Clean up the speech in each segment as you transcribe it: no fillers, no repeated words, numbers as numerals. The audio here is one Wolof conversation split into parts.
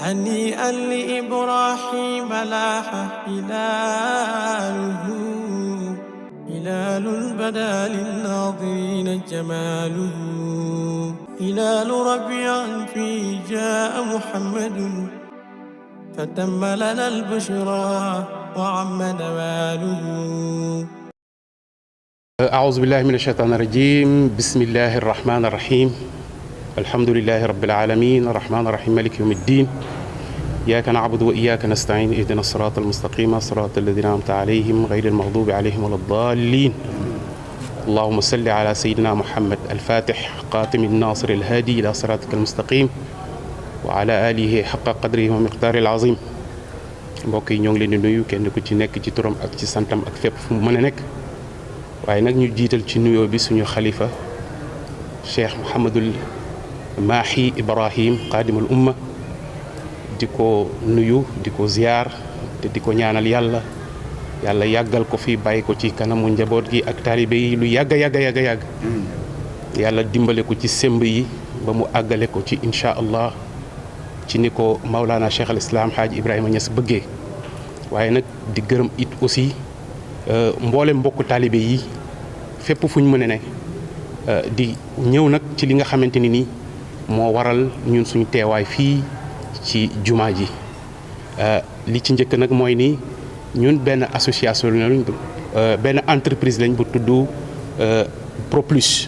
هنيئا لإبراهيم لاح هلاله هلال بدا للناظرين جماله هلال ربيع فيه جاء محمد فتم لنا البشرى وعم نواله. أعوذ بالله من الشيطان الرجيم. بسم الله الرحمن الرحيم. الحمد لله رب العالمين الرحمن الرحيم مالك يوم الدين إياك نعبد وإياك نستعين اهدنا الصراط المستقيم صراط الذين أنعمت عليهم غير المغضوب عليهم ولا الضالين. اللهم صل على سيدنا محمد الفاتح قاتم الناصر الهادي إلى صراطك المستقيم وعلى آله حق قدره ومقداره العظيم. mbokk yi ñoo ngi leen di nuyu kenn ku ci nekk ci turam ak ci santam ak fépp fu mu mën a nekk waaye nag ñu jiital ci nuyoo bi suñu xalifa Cheikh Mouhamadul Mahi Ibrahim Xaadimul Umma di ko nuyu di ko ziyaar te di ko ñaanal yàlla yàggal ko fi bàyyi ko ci kanamu njaboot gi ak taalibe yi lu yàgg yàlla dimbale ko ci semb yi ba mu àggale ko ci incha allah ci ni ko Maulana Cheikh al Islam Hadj Ibrahima Niass bëggee waaye nag di gërëm it aussi mboole mbokku taalibe yi fépp fu ñu mën a ne di ñëw nag ci li nga xamante ni nii moo waral ñun suñu teewaay fii ci jumaa ji li ci njëkk nag mooy ni ñun benn association lañ benn entreprise lañ bu tudd Proplus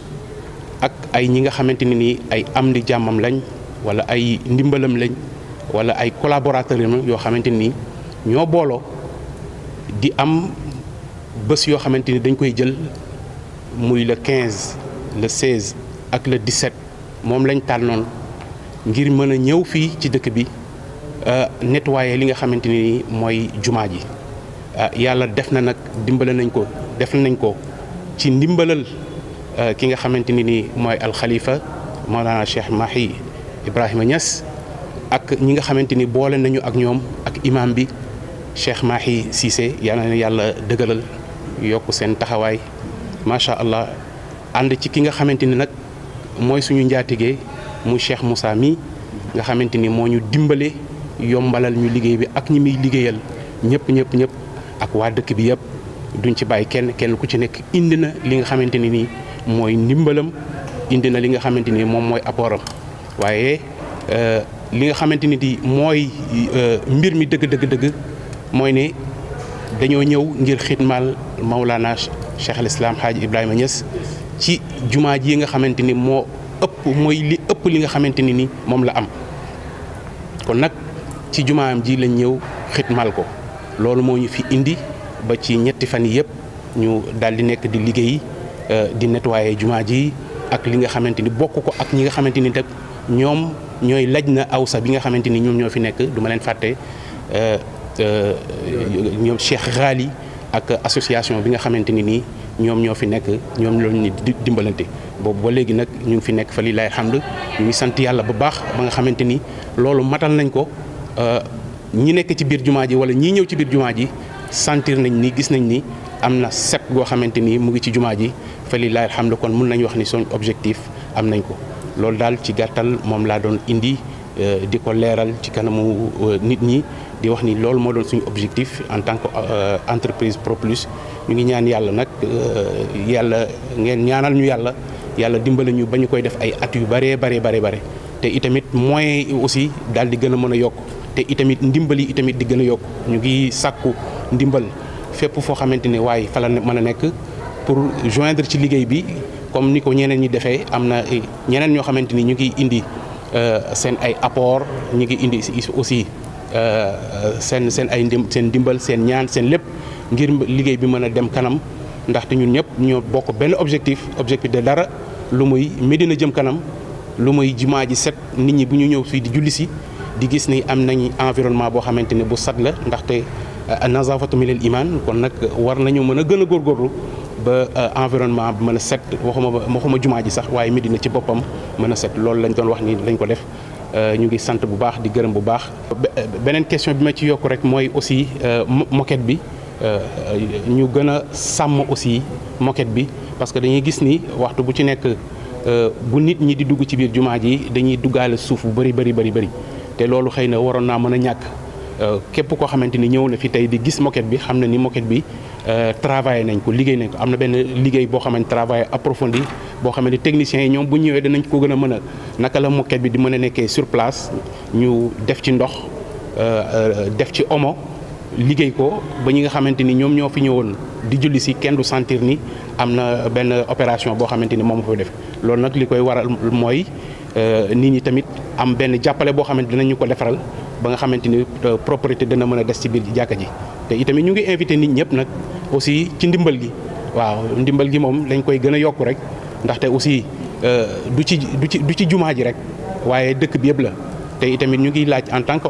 ak ay ñi nga xamante ni nii ay am di jàmmam lañ wala ay ndimbalam lañ wala ay collaborateurs yoo xamante ni ñoo booloo di am bés yoo xamante ni dañ koy jël muy le 15 le 16 ak le 17 moom lañ tànnoon ngir mën a ñëw fii ci dëkk bi nettoyer li nga xamante ni mooy jumaa ji yàlla def na nag dimbale nañ ko def nañ ko ci ndimbalal ki nga xamante ni mooy alxalifa Mawlana Cheikh Mahi Ibrahima Niass ak ñi nga xamante ni boole nañu ak ñoom ak imam bi Cheikh Mahi Cissé yal na yàlla dëgëral yokk seen taxawaay macha allah ànd ci ki nga xamante ni nag mooy suñu njaatige mu Cheikh Moussa mi nga xamante ni moo ñu dimbale yombalal ñu liggéey bi ak ñi muy liggéeyal ñëpp ak waa dëkk bi yëpp duñ ci bàyyi kenn ku ci nekk indi na li nga xamante ni nii mooy ndimbalam indi na li nga xamante ni moom mooy apportam waaye li nga xamante ni di mooy mbir mi dëgg mooy ne dañoo ñëw ngir xidmaal Maulana Cheikh al Islam Hadj Ibrahima Niass ci jumaa ji nga xamante ni moo mooy li ëpp li nga xamante ni ni moom la am kon nag ci jumaam ji lañ ñëw xidmaal ko loolu moo ñu fi indi ba ci ñetti fan yi yëpp ñu daal di nekk di liggéey di nettoyer jumaa ji ak li nga xamante ni bokk ko ak ñi nga xamante ni nag ñoom ñooy laj na awsa bi nga xamante ni ñoom ñoo fi nekk du ma leen fàtte ñoom Cheikh Ghali ak association bi nga xamante ni nii ñoom ñoo fi nekk ñoom loolu ñu dimbalante boobu ba léegi nag ñu ngi fi nekk fa lillahi alhamdu ñu ngi sant yàlla bu baax ba nga xamante ni loolu matal nañ ko ñi nekk ci biir jumaa ji wala ñii ñëw ci biir jumaa ji sentir nañ ni gis nañ ni am na set goo xamante ni mu ngi ci jumaa ji fa lillahi alhamdu kon mun nañ wax ni son objectif am nañ ko loolu daal ci gàttal moom laa doon indi di ko leeral ci kanamu nit ñi di wax ni loolu moo doon suñu objectif en tant que entreprise Proplus ñu ngi ñaan yàlla nag yàlla ngeen ñaanal ñu yàlla dimbali ñu ba ñu koy def ay at yu bare te itamit moyens yi aussi daal di gën a mën a yokk te itamit ndimbali itamit di gën a yokk ñu ngi sàkku ndimbal fépp foo xamante ni waaye fa la mën a nekk pour joindre ci liggéey bi comme ni ko ñeneen ñi defee am na ñeneen ñoo xamante ni ñu ngi indi seen ay apport ñu ngi indi aussi seen ndimbal seen ñaan seen lépp ngir liggéey bi mën a dem kanam ndaxte ñun ñëpp ñoo bokk benn objectif de dara lu muy Médina jëm kanam lu muy jumaa ji set nit ñi bu ñu ñëw fii di julli si di gis ni am nañ environnement boo xamante ne bu sat la ndaxte nazafatu minal iman kon nag war nañu mën a gën a góorgóorlu ba environnement bi mën a set waxuma jumaa ji sax waaye Médina ci boppam mën a set loolu lañ doon wax ni lañ ko def ñu ngi sant bu baax di gërëm bu baax. beneen question bi ma ci yokk rek mooy aussi moquette bi ñu gën a sàmm aussi moquette bi parce que dañuy gis ni waxtu bu ci nekk bu nit ñi di dugg ci biir jumaa ji dañuy duggaale suuf bu bëri te loolu xëy na waroon naa mën a ñàkk képp koo xamante ni ñëw na fi tey di gis moquette bi xam na ni moquette bi travaillé nañ ko liggéey nañ ko am na benn liggéey boo xamante travail approfondi boo xamante ni techniciens yi ñoom bu ñëwee danañ ko gën a mën a naka la moquette bi di mën a nekkee sur place ñu def ci ndox def ci omo liggéey ko ba ñi nga xamante ni ñoom ñoo fi ñëwoon di julli si kenn du sentir ni am na benn opération boo xamante ni moom fa def loolu nag li koy waral mooy nit ñi tamit am benn jàppale boo xamante dinañu ko defaral ba nga xamante ni propriété dana mën a des ci biir jàkka ji te itamit ñu ngi invité nit ñëpp nag aussi ci ndimbal gi waaw ndimbal gi moom lañ koy gën a yokku rek ndaxte aussi du ci jumaa ji rek waaye dëkk bi yëpp la te itamit ñu ngi laaj en tant que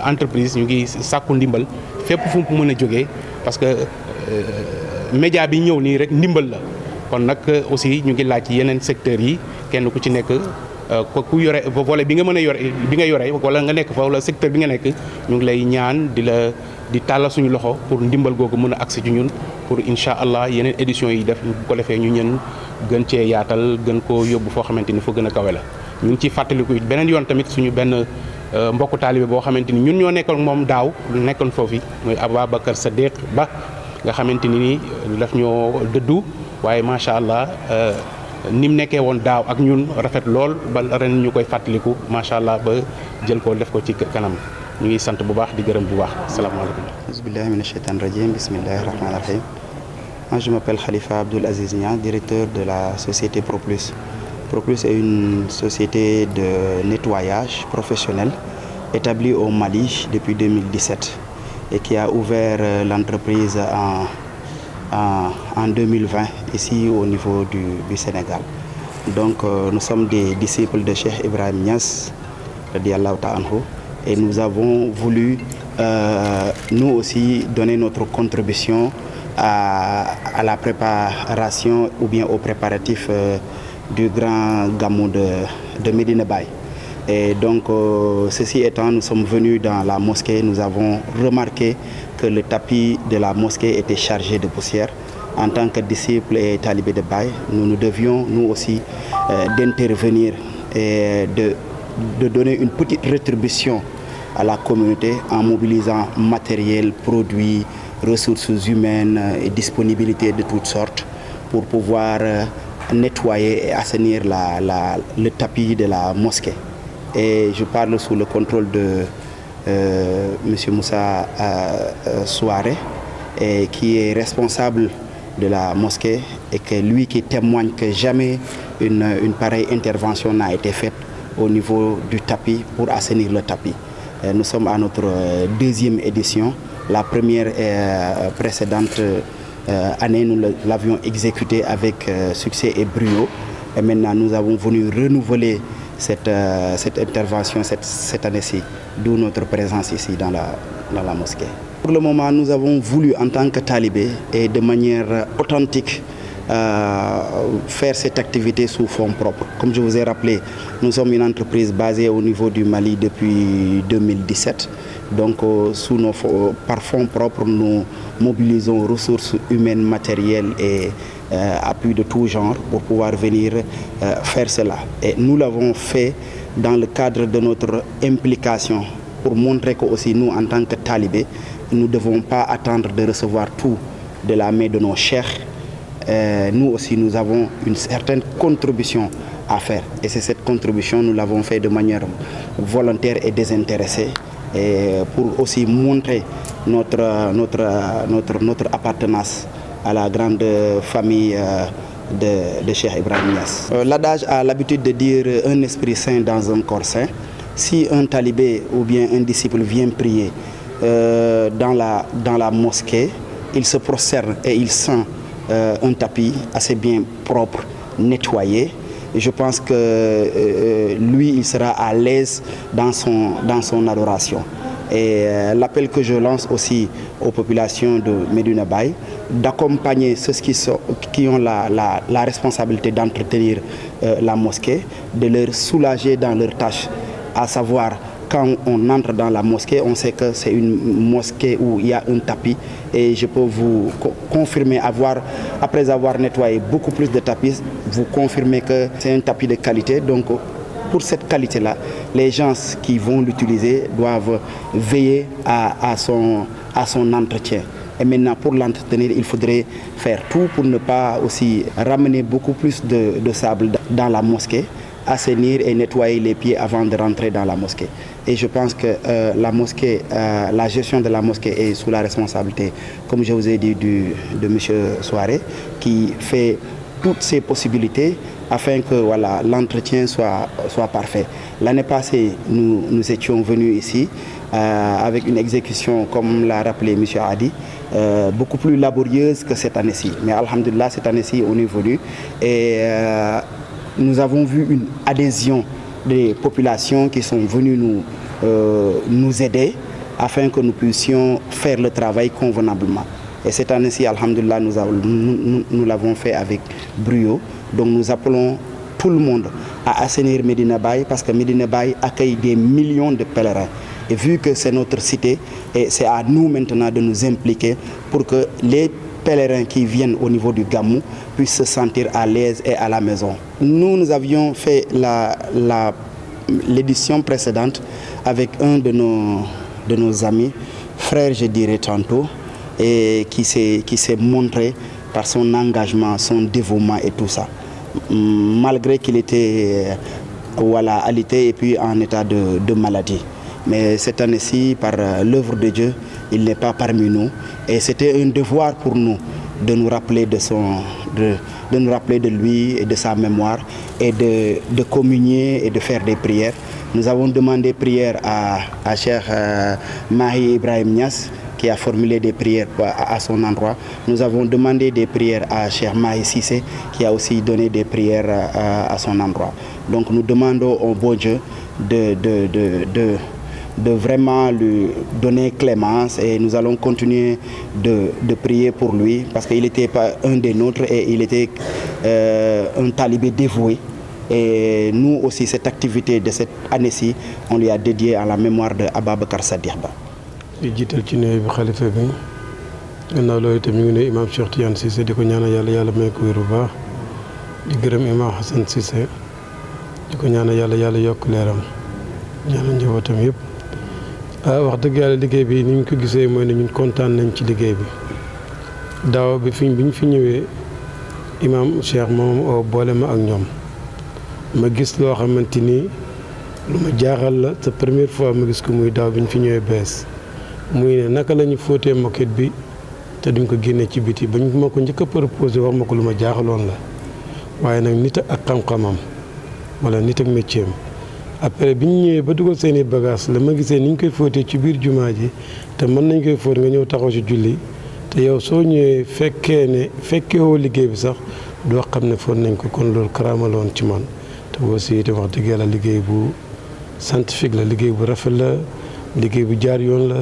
entreprise ñu ngi sàkku ndimbal fépp fu mu mën a jógee parce que média bi ñëw nii rek ndimbal la kon nag aussi ñu ngi laaj yeneen secteurs yi kenn ku ci nekk ku yore volet bi nga mën a yore bi nga yore wala nga nekk fa wala secteur bi nga nekk ñu ngi lay ñaan di tàllal suñu loxo pour ndimbal googu mën a agsi ci ñun pour incha allah yeneen éditions yi def bu ko defee ñu ñën gën cee yaatal gën koo yóbbu foo xamante ni fa gën a kawe la. ñu ngi ciy fàttaliku beneen yoon tamit suñu benn mbokku taalibe boo xamante ni ñun ñoo nekkoon moom daaw nekkoon foofu muy Ababacar Sadiq Ba nga xamante ni daf ñoo dëddu waaye macha allah. ni mu nekkee woon daaw ak ñun rafet lool ba ren ñu koy fàttaliku macha allah ba jël ko def ko ci kanam ñu ngi sant bu baax di gërëm bu baax salaamaaleykum. Bismillahi mina shaytani rajim, bismillahi rahmani rahim. Moi je m'appelle Khalifa Abdoul Aziz Niang, directeur de la société ProPlus. ProPlus est une société de nettoyage professionnel établie au Mali depuis 2017 et qui a ouvert l'entreprise en 2020 ici au niveau du Sénégal. Donc nous sommes des disciples de Cheikh Ibrahim Niass radiyallahu ta'ala anhu, et nous avons voulu nous aussi donner notre contribution à la préparation ou bien aux préparatifs du grand Gamou de Medina Baye. Et donc, ceci étant, nous sommes venus dans la mosquée, nous avons remarqué que le tapis de la mosquée était chargé de poussière. En tant que disciples et talibés de Baye, nous devions, nous aussi, d'intervenir et de donner une petite rétribution à la communauté en mobilisant matériel, produits, ressources humaines et disponibilité de toutes sortes pour pouvoir nettoyer et assainir le tapis de la mosquée. Et je parle sous le contrôle de M. Moussa Souare, qui est responsable de la mosquée et que lui qui témoigne que jamais une pareille intervention n'a été faite au niveau du tapis pour assainir le tapis. Nous sommes à notre deuxième édition. La première précédente année, nous l'avions exécutée avec succès et brio. Et maintenant, nous avons voulu renouveler cette intervention cette année-ci, d'où notre présence ici dans la mosquée. Pour le moment, nous avons voulu, en tant que talibés et de manière authentique, faire cette activité sous fonds propres. Comme je vous ai rappelé, nous sommes une entreprise basée au niveau du Mali depuis 2017. Donc, par fonds propres, nous mobilisons ressources humaines, matérielles et appui de tout genre pour pouvoir venir faire cela. Et nous l'avons fait dans le cadre de notre implication pour montrer que aussi nous, en tant que talibés, nous ne devons pas attendre de recevoir tout de la main de nos cheikhs. Nous aussi, nous avons une certaine contribution à faire. Et c'est cette contribution, nous l'avons fait de manière volontaire et désintéressée, et pour aussi montrer notre appartenance à la grande famille de Cheikh Ibrahim Niass. L'adage a l'habitude de dire un esprit saint dans un corps saint. Si un talibé ou bien un disciple vient prier dans la mosquée, il se prosterne et il sent un tapis assez bien propre, nettoyé. Et je pense que lui, il sera à l'aise dans son adoration. Et l'appel que je lance aussi aux populations de Medina Baye, d'accompagner ceux qui ont la responsabilité d'entretenir la mosquée, de leur soulager dans leurs tâches, à savoir quand on entre dans la mosquée, on sait que c'est une mosquée où il y a un tapis, et je peux vous confirmer, après avoir nettoyé beaucoup plus de tapis, vous confirmer que c'est un tapis de qualité. Donc pour cette qualité-là, les gens qui vont l'utiliser doivent veiller à son entretien. Et maintenant, pour l'entretenir, il faudrait faire tout pour ne pas aussi ramener beaucoup plus de sable dans la mosquée, assainir et nettoyer les pieds avant de rentrer dans la mosquée. Et je pense que la mosquée, la gestion de la mosquée est sous la responsabilité, comme je vous ai dit, de M. Souaré, qui fait toutes ses possibilités afin que voilà, l'entretien soit parfait. L'année passée, nous étions venus ici avec une exécution, comme l'a rappelé M. Hadi, beaucoup plus laborieuse que cette année-ci. Mais alhamdulillah, cette année-ci, on est venu et nous avons vu une adhésion des populations qui sont venues nous aider afin que nous puissions faire le travail convenablement. Et cette année-ci, alhamdulillah, nous l'avons fait avec brio. Donc nous appelons tout le monde à assainir Medina Baye parce que Medina Baye accueille des millions de pèlerins. Et vu que c'est notre cité, et c'est à nous maintenant de nous impliquer pour que les pèlerins qui viennent au niveau du Gamou puissent se sentir à l'aise et à la maison. Nous avions fait l'édition précédente avec un de nos amis, frère je dirais tantôt, et qui s'est montré par son engagement, son dévouement et tout ça. Malgré qu'il était alité et puis en état de maladie. Mais cette année-ci, par l'œuvre de Dieu, il n'est pas parmi nous. Et c'était un devoir pour nous de nous rappeler de nous rappeler de lui et de sa mémoire et de communier et de faire des prières. Nous avons demandé prière à Cheikh Mahi Ibrahim Niass, qui a formulé des prières à son endroit. Nous avons demandé des prières à Cheikh Mahi Sissé, qui a aussi donné des prières à son endroit. Donc nous demandons au bon Dieu de vraiment lui donner clémence et nous allons continuer de prier pour lui parce qu'il n'était pas un des nôtres et il était un talibé dévoué. Et nous aussi, cette activité de cette année-ci, on lui a dédié à la mémoire de Ababacar Sadikh Ba. di jiital ci nuyu bi xalifa bi gannaaw loolu itam ñu ngi nuyu imam Cheikh Tidiane Cissé di ko ñaanal yàlla may ko wér bu baax di gërëm imam Hassan Cissé di ko ñaanal yàlla yokk leeram ñaanal njabootam yëpp. wax dëgg yàlla liggéey bi ni ñu ko gisee mooy ne ñun kontaan nañ ci liggéey bi daaw bi bi ñu fi ñëwee imam Cheikh moom boole ma ak ñoom ma gis loo xamante ni lu ma jaaxal la te première fois ma gis ko muy daaw bi ñu fi ñëwee bees muy ne naka la ñu fóotee moquette bi te duñ ko génne ci biti ba ñu ma ko njëkk a proposé wax ma ko lu ma jaaxaloon la waaye nag nit ak xam-xamam wala nit ak métier am après bi ñu ñëwee ba dugal seen i bagage la ma gisee ni ñu koy fóotee ci biir jumaa ji te mën nañ koy fóot nga ñëw taxaw ci julli te yow soo ñëwee fekkee woo liggéey bi sax doo xam ne fóot nañ ko kon loolu karaamaloon ci man te aussi te wax dëgg yàlla liggéey bu scientifique la liggéey bu rafet la liggéey bu jaar yoon la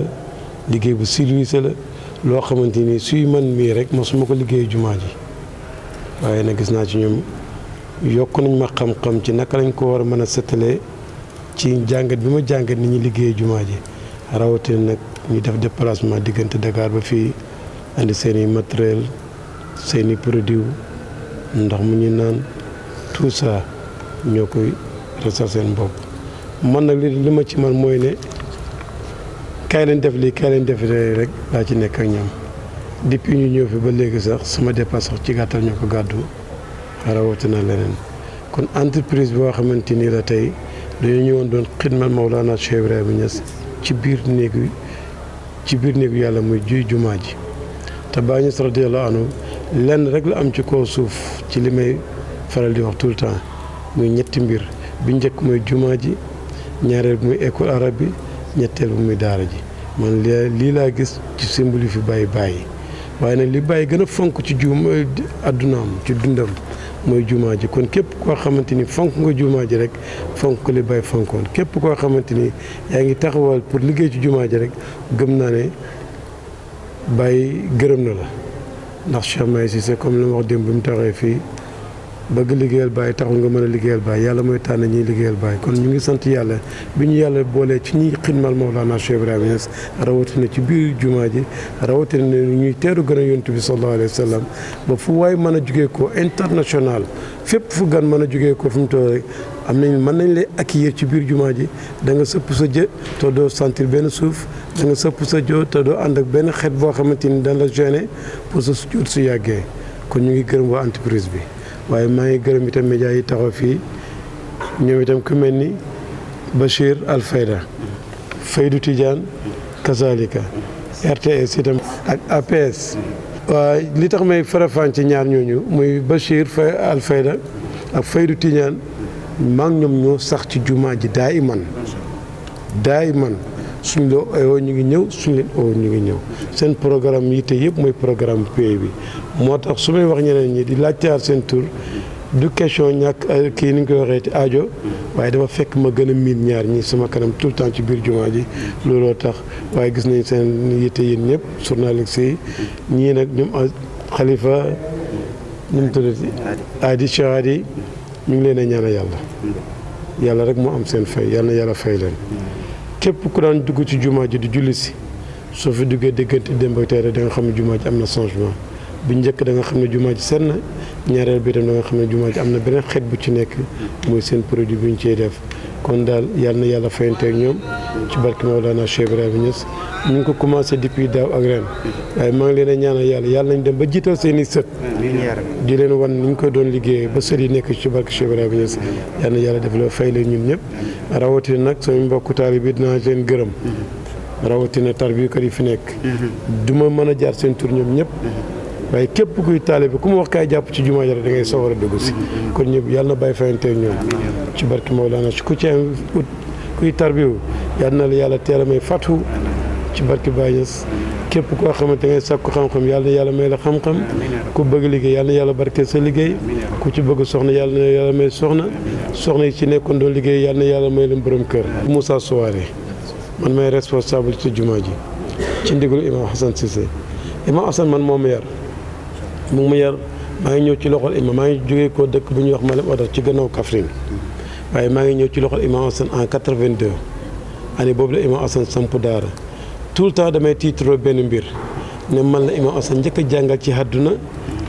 liggéey bu civilisé la loo xamante ni suy man mii rek mosuma ko liggéey jumaa ji waaye nag gis naa ci ñoom yokk nañ ma xam-xam ci naka lañ ko war a mën a settalee ci jàngat bi ma jàngat ni ñuy liggéey jumaa ji rawatina nag ñu def déplacement diggante Dakar ba fii andi seen i matériel seen i produit ndox mu ñu naan tout ça ñoo koy resal seen bopp man nag li ma ci man mooy ne kaay leen def lii kaay leen def rek laa ci nekk ak ñoom depuis ñu ñëw fi ba léegi sax sama dépasse sax ci gàttal ñoo ko gàddu rawatina leneen kon entreprise boo xamante ni la tey dañoo ñëwoon doon xidmal Mawlana Cheikh Ibrahima Niass ci biir néegu yàlla muy jumaa ji te Baay Ñas radiyallahu anhu lenn rek la am ci kaw suuf ci li may faral di wax tout le temps muy ñetti mbir bi njëkk mooy jumaa ji ñaareel bi muy école arabe bi ñetteel bi muy daara ji man lii laa gis ci symbole fi bàyyi waaye nag li bàyyi gën a fonk ci addunaam ci dundam mooy jumaa ji kon képp koo xamante ni fonk nga jumaa ji rek fonk li bàyyi fonkoon képp koo xamante ni yaa ngi taxawal pour liggéey ci jumaa ji rek gëm naa ne bàyyi gërëm na la ndax Cheikh Mahi Cissé comme li ma wax démb bi mu taxawee fii bëgg liggéeyal Baye taxul nga mën a liggéeyal Baye yàlla mooy tànn ñuy liggéeyal Baye kon ñu ngi sant yàlla bi ñu yàlla boolee ci ñuy xidmal Mawlana Cheikh Ibrahima Niass rawatina ci biir jumaa ji rawatina ne ñuy teeru gën a yontu bi sallallahu alayhi wa sallam ba fu waay mën a jugee ko international fépp fu gan mën a jugee ko fi mu toll rek mën nañ lay accueillir ci biir jumaa ji da nga sëpp sa jë te doo sentir benn suuf da nga sëpp sa joo te doo ànd ak benn xeet boo xamante ni dañ la gêné pour sa sujjóot su yàggee kon ñu ngi gërëm waa entreprise bi waaye maa ngi gërëm itam média yi taxaw fii ñoom itam ku mel ni Bachir Alfayda Faydu Tidiane Kazalika RTS itam ak APS. waaw li tax may farafaan ci ñaar ñooñu muy Bachir Alfayda ak Faydu Tidiane maa ngi ñoom ñoo sax ci jumaa ji daa iman suñ la oo ñu ngi ñëw suñ leen oo ñu ngi ñëw seen programme yi te yëpp mooy programme pays bi moo tax su may wax ñeneen ñi di laajtewaat seen tur du question ñàkk kii ni ñu koy waxee ci aajo waaye dafa fekk ma gën a miin ñaar ñi sama kanam tout le temps ci biir jumaa ji looloo tax waaye gis nañ seen yitte yéen ñëpp journaliste yi ñii nag ñoom Khalifa ñu mu tuddati Adi Cheikh Adi ñu ngi leen a ñaanal yàlla rek moo am seen fay yàlla na yàlla fay leen képp ku daan dugg ci jumaa ji di julli si soo fi duggee diggante démb ak tey rek da nga xam ne jumaa ji am na changement bu njëkk da nga xam ne jumaa ji set na ñaareel bi itam da nga xam ne jumaa ji am na beneen xeet bu ci nekk muy seen produit bi ñu ciy def kon daal yàlla na yàlla fayanteeg ñoom ci barke Maolana Cheikh Ibrahima Niass ñu ngi ko commencé depuis daaw ak ren waaye maa ngi leen a ñaanal yàlla nañ dem ba jiital seen i sët di leen wan ni ñu ko doon liggéeyee ba sët yi nekk ci barke Cheikh Ibrahima Niass yàlla na yàlla def la fay leen ñun ñëpp rawatina nag sama mbokku taalibe bi dinaa leen gërëm rawatina tarbiyakat yi fi nekk du ma mën a jaar seen tur ñoom ñëpp waaye képp kuy taalibe ku mu wax kaay jàpp ci jumaa ji da ngay sawar a dugg si kon ñëpp yàlla na bàyyi fayanteeg ñoom ci barke Maolana ku ci am kuy tarbiyu yàlla na la yàlla teel a may fatu ci barke Baye Niass képp koo xamante ngay sàkku xam-xam yàlla na yàlla may la xam-xam ku bëgg liggéey yàlla na yàlla barkeel sa liggéey ku ci bëgg soxna yàlla na yàlla may soxna yi ci nekkoon doon liggéey yàlla na yàlla may leen borom kër. Moussa Souare man may responsable ci jumaa ji ci ndigalu Imam Hassan Cissé Imam Hassan man moo ma yar mu ngi ma yar maa ngi ñëw ci loxol imam maa ngi jógee ko dëkk bu ñuy wax Malem Odar ci gannaaw Kaffrine waaye maa ngi ñëw ci loxol Imam Hassan en 82 année boobu la Imam Hassan samp daara tout le temps damay tiitaroo benn mbir ne man la Imam Hassan njëkk a jàngal ci àdduna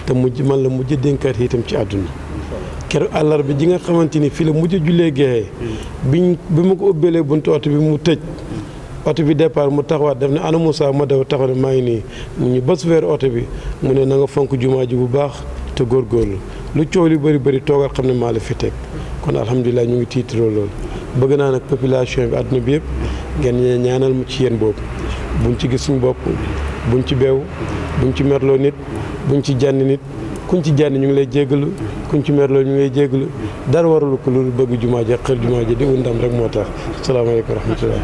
te man la mujj dénkaat itam ci àdduna keroog àllarba ji nga xamante ni fii la mujj jullee geexee bi ma ko ubbeelee buntu oto bi mu tëj oto bi départ mu taxawaat def ne ana Moussa ma daw taxaw ne maa ngi nii mu ñu bës weer oto bi mu ne na nga fonk jumaa ji bu baax te góorgóorlu lu coow li bëri toogal xam ne maa la fi teg kon alhamdulilah ñu ngi tiitaroo loolu bëgg naa nag population bi àdduna bi yëpp ngeen ñaanal mu ci yéen boobu buñ ci gis suñu bopp buñ ci beew buñ ci merloo nit buñ ci jànni nit kuñ ci jànni ñu ngi lay jéggalu kuñ ci merloo ñu ngi lay jéggalu dara waralu ko loolu bëgg jumaa ji xër jumaa ji di undam rek moo tax asalaamaaleykum wa rahmatullah.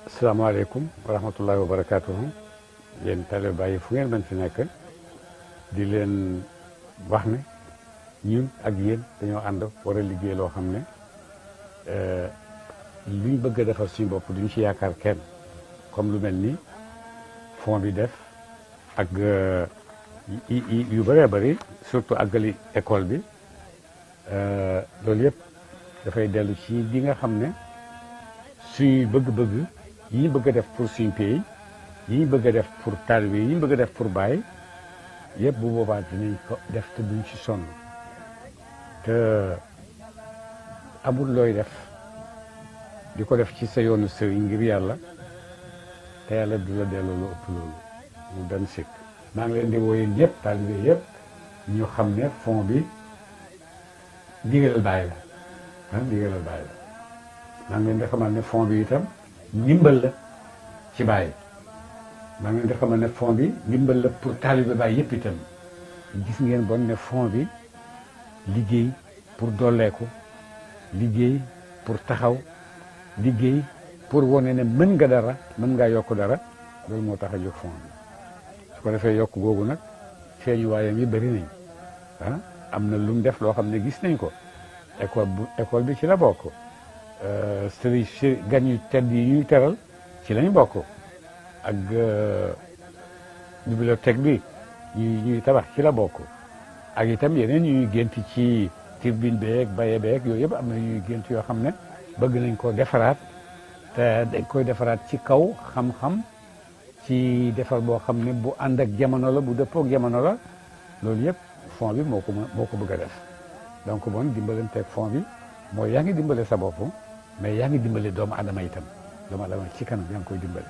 asalaamaaleykum wa rahmatullahi wa barakaatuhu yéen tale bàyyi fu ngeen mën fi nekk di leen wax ne ñun ak yéen dañoo ànd war a liggéey loo xam ne luñ bëgg a defal suñu bopp duñ ci yaakaar kenn comme lu mel ni fond bi def ak yu bëree bëri surtout àggali école bi loolu yëpp dafay dellu ci li nga xam ne suñuy bëgg-bëgg yi ñu bëgg a def pour suñu pays yi ñu bëgg a def pour taalibe yi ñu bëgg a def pour Baay yëpp bu boobaa dinañ ko def te duñ ci sonn te amul looy def di ko def ci sa yoonu sëriñ ngir yàlla te yàlla du la delloo lu ëpp loolu mu benn sikk maa ngi leen di wooye ñëpp taalibe yëpp ñu xam ne fond bi ndigalal Baay la ndigalal Baay la maa ngi leen di xamal ne fond bi itam ndimbal la ci Baay maa ngi leen di xamal ne fond bi ndimbal la pour taalibe Baay yëpp itam gis ngeen bon ne fond bi liggéey pour dolleeku liggéey pour taxaw liggéey pour wane ne mën nga dara mën ngaa yokk dara loolu moo tax a jóg fond bi su ko defee yokk googu nag feeñu waayam yi bëri nañ am na lu mu def loo xam ne gis nañ ko école bi ci la bokk sëriñ si gan yu tedd yi ñuy teral ci lañ bokk ak bibliothèque bi ñuy tabax ci la bokk ak itam yeneen ñuy gént ci tribune beeg baye beeg yooyu yëpp am na ñuy gént yoo xam ne bëgg nañ ko defaraat te dañ koy defaraat ci kaw xam-xam ci defar boo xam ne bu ànd ak jamono la bu dëppook jamono la loolu yëpp fond bi moo ko bëgg a def donc bon dimbalanteeg fond bi mooy yaa ngi dimbale sa bopp mais yaa ngi dimbale doomu adama itam doomu adama ci kanam yaa ngi koy dimbale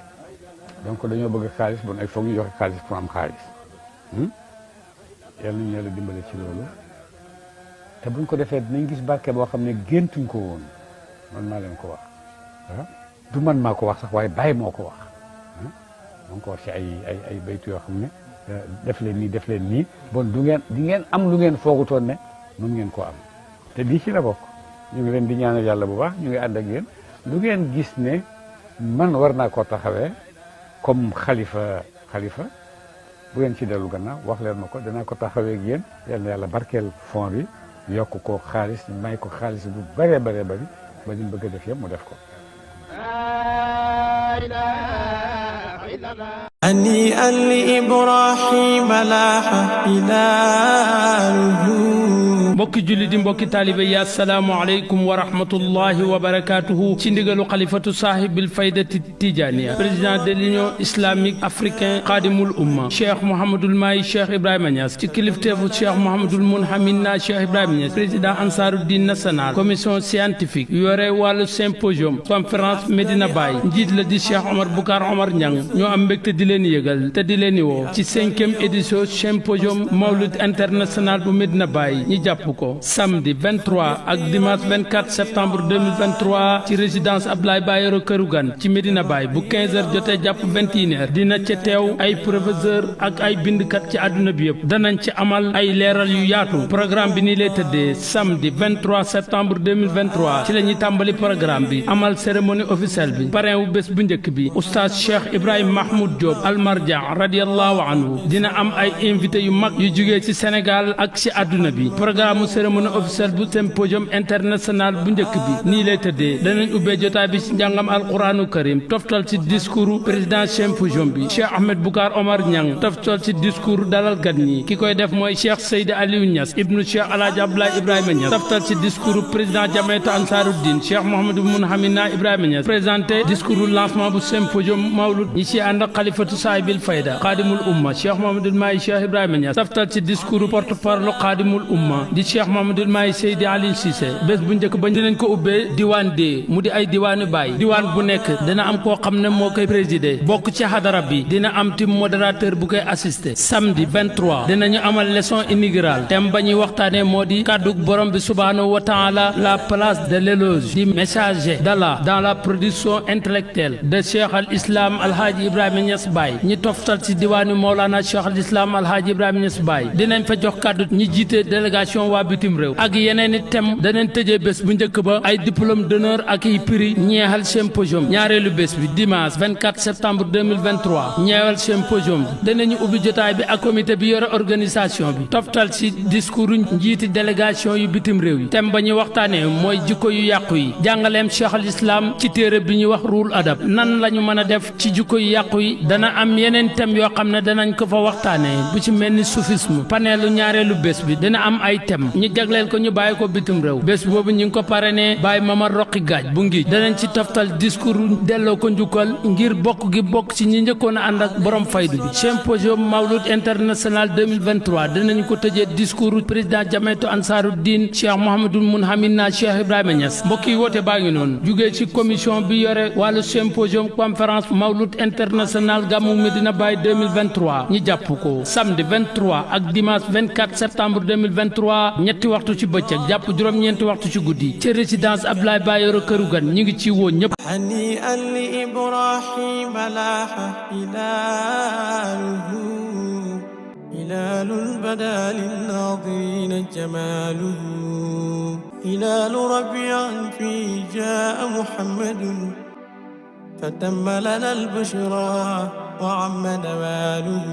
donc dañoo bëgg xaalis bon il faut ñu joxe xaalis pour am xaalis yàlla nañu yàlla dimbale ci loolu te buñ ko defee dinañ gis barke boo xam ne géntuñ ko woon man maa leen ko wax du man maa ko wax sax waaye bàyyi moo ko wax moo ko wax ci ay baytu yoo xam ne def leen nii bon di ngeen am lu ngeen foogutoon ne mën ngeen koo am te lii ci la bokk ñu ngi leen di ñaanal yàlla bu baax ñu ngi ànd ak yéen lu ngeen gis ne man war naa koo taxawee comme xalifa bu ngeen ci dellu gannaaw wax leen ma ko danaa ko taxawee ak yéen yal na yàlla barkeel fond bi yokk ko xaalis may ko xaalis bu bëree bëri ba ñu bëgg a def yëpp mu def ko. هنيئا لإبراهيم لاح هلاله mbokki julli di mbokki taalibe yi assalaamu aleykum wa rahmatullahi wa barakatuhu ci ndigalu xalifatu saahibil faydati tijaniya président de l'union islamique africain xaadimul umma cheikh mouhamadoul mahi cheikh ibrahima Niass ci kilifteefu cheikh mouhamadoul munhamina cheikh ibrahima Niass président ansaruddin national commission scientifique yore wàllu symposium conférence Medina Baye njiit la di cheikh Omar Boucar Omar Niang ñoo am mbégte di leen yëgal te di leen woo ci 5e édition symposium mawlud international bu Medina Baye ñi jàpp ko samedi 23 ak dimanche 24 septembre 2023 ci résidence Abdoulaye Bayero Këru Gan ci Medina Baye bu 15h jotee jàpp 21h dina ca teew ay professeur ak ay bindkat ci àdduna bi yëpp danañ ci amal ay leeral yu yaatu programme bi nii lay tëddee samedi 23 septembre 2023 ci la ñuy tàmbali programme bi amal cérémonie officielle bi parrain wu bés bu njëkk bi oustaz Cheikh Ibrahima Mahmoud Diop almarjan radiyallahu anhu dina am ay invité yu mag yu jugee ci Sénégal ak ci àdduna bi mu cérémonie officielle bu symposium international bu njëkk bi nii lay tëddee danañ ubbee jotaay bi ci njàngam alquranu karim toftal ci discours président symposium bi Cheikh Ahmed Boucar Omar Niang toftal ci discours dalal gan ñi ki koy def mooy Cheikh Seydi Aliou Niass ibnu Cheikh Alhaji Abdoulaye Ibrahima Niass toftal ci discours président Jamaïtu Ansaruddin Cheikh Mouhamadou Mounhamina Ibrahima Niass présenté discours lancement bu symposium mawlud ñi ci ànd ak xalifatu saahibil fayda xaadimul umma Cheikh Mouhamadoul Mahi Cheikh Ibrahima Niass toftal ci discours porte-parole xaadimul umma di Cheikh Mouhamadoul Mahi Seydi Ali Cissé bés bu njëkk ba dinañ ko ubbee diwaan dee mu di ay diwaanu baay diwaan bu nekk dina am koo xam ne moo koy présider bokk ci hadara bi dina am tim modérateur bu koy assister samedi 23 dinañu amal leçon inaugurale thème ba ñuy waxtaanee moo di kàddug borom bi subhaanahu wa taala la place de l'éloge du messager d'Allah dans la production intellectuelle de Cheikh al Islam Alhaji Ibrahima Niass Baye ñi toftal ci diwaanu Mawlana Cheikh al Islam Alhaji Ibrahima Niass Baye dinañ fa jox kàddu ñi jiite délégation waa bitim réew ak yeneen i thème danañ tëjee bés bu njëkk ba ay diplôme d'honneur ak i prix ñeexal symposium ñaareelu bés bi dimanche 24 septembre 2023 ñeexal symposium bi danañu ubbi jotaay bi ak comité bi yore organisation bi toftal ci discours njiiti délégation yu bitim réew yi thème ba ñuy waxtaanee mooy jikko yu yàqu yi jàngaleem Cheikh al Islam ci téere bi ñuy wax ruul adab nan la ñu mën a def ci jikko yu yàqu yi dana am yeneen thème yoo xam ne danañ ko fa waxtaanee bu ci mel ni soufisme paneelu ñaareelu bés bi dina am ay thème ñi jagleel ko ñu bàyyi ko bitim réew bés boobu ñu ngi ko parrainé Baye Mamar Roqi Gaaj bu ngi danañ ci toftal discours delloo ko njukkal ngir bokk gi bokk ci ñi njëkkoon a ànd ak borom faydu bi symposium mawlud international 2023 danañ ko tëjee discours président Jamaïtu Ansaruddin Cheikh Mouhamadoul Mounhamina Cheikh Ibrahima Niass mbokk yi woote baa ngi noonu jugee ci commission bi yore wàllu symposium conférence mawlud international gàmmu Medina Baye 2023 ñi jàpp ko samedi 23 ak dimanche 24 septembre 2023 ñetti waxtu ci bëccëg jàpp juróom-ñeenti waxtu ci guddi ci résidence Abdoulaye Bayero Këru Gan ñi ngi ci woo ñëpp هنيئا لإبراهيم لاح هلاله هلال بدا للناظرين جماله هلال ربيع فيه جاء محمد فتم لنا البشرى وعم نواله